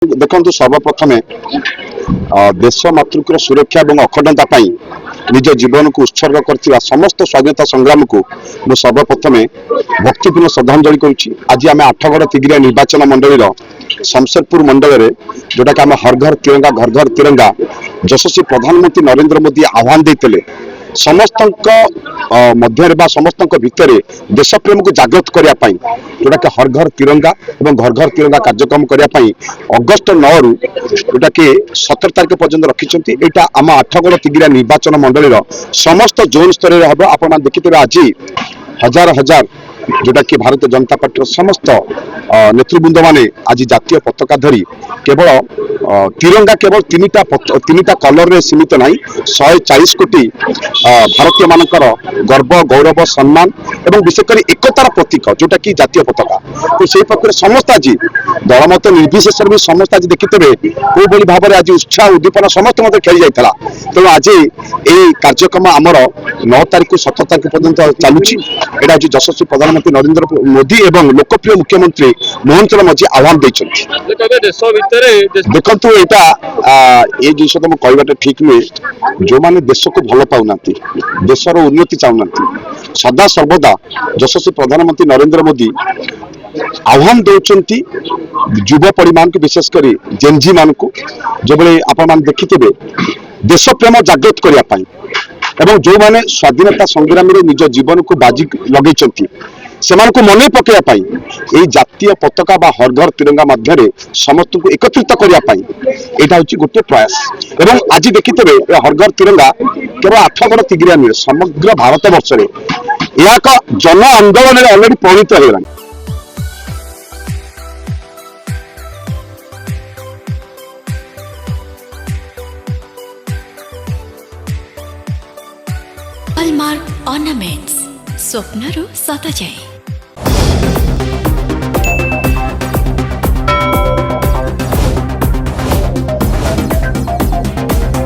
देखो सर्वप्रथमे देश मातृकर सुरक्षा और अखंडता निज जीवन को उत्सर्ग कर समस्त स्वाधीनता संग्राम को मु सर्वप्रथमे भक्तिपूर्ण श्रद्धांजलि करुच्ची। आज आम आठगड़ तिगिरिया निर्वाचन मंडल शमशेरपुर मंडल में जोटा कि आम हर घर तिरंगा यशस्वी प्रधानमंत्री नरेंद्र मोदी आह्वान देते समस्त मध्य समस्त भितर देश प्रेम को जागृत करने जोटा कि हर घर तिरंगा कार्यक्रम करने अगस्ट 9 रु जोटा कि 17 तारीख पर्यटन रखी। यहाँ आम आठगड़ तिगिरिया निर्वाचन मंडल समस्त जोन स्तर में हम आप देखिए आज हजार हजार जोटा कि भारतीय जनता पार्टी समस्त नेतृवृंद माने आज जातीय पताका धरी केवल तिरंगा केवल तीन कलर रे सीमित नहीं 140 कोटी भारतीय मानकर गर्व गौरव सम्मान एवं विशेषकर एकतार प्रतीक जोटा कि जातीय पताका तो से प्रकार समस्त आज दलमत निर्विशेष भी समस्त आज देखिथे कोई भाव में आज उत्साह उद्दीपना समस्त मत खेली जाता तेणु आज ये कार्यक्रम आमर 9 तारीख 17 तारीख पर्यंत चलुची। यहाँ आज यशस्वी प्रधानमंत्री नरेंद्र मोदी एवं लोकप्रिय मुख्यमंत्री मोहन चरण माझी आह्वान देखु यहाँ ये जिस तुम कहवाटा ठीक नुहे जो मैंने देश को भल पाऊना देशर उन्नति चाहूना सदा सर्वदा यशस्वी प्रधानमंत्री नरेंद्र मोदी आह्वान दौरान युवपीढ़ी मान विशेषकर जेनजी मान को जो आप देखिथे देश प्रेम जागृत करने एवं जो माने स्वाधीनता संग्राम में निज जीवन को बाजी लगे से मन पकड़ा जातीय पताका बा हर घर तिरंगा मध्य समस्त को एकत्रित करने यहाँ हूँ गोटे प्रयास एवं आज देखिथे हर घर तिरंगा केवल आठगड़ तिगिरिया नुहे समग्र भारत वर्ष में यह एक जन आंदोलन अलरेडी परिणत होगा। हॉलमार्क ऑर्नामेंट्स स्वप्नरू सत जाए।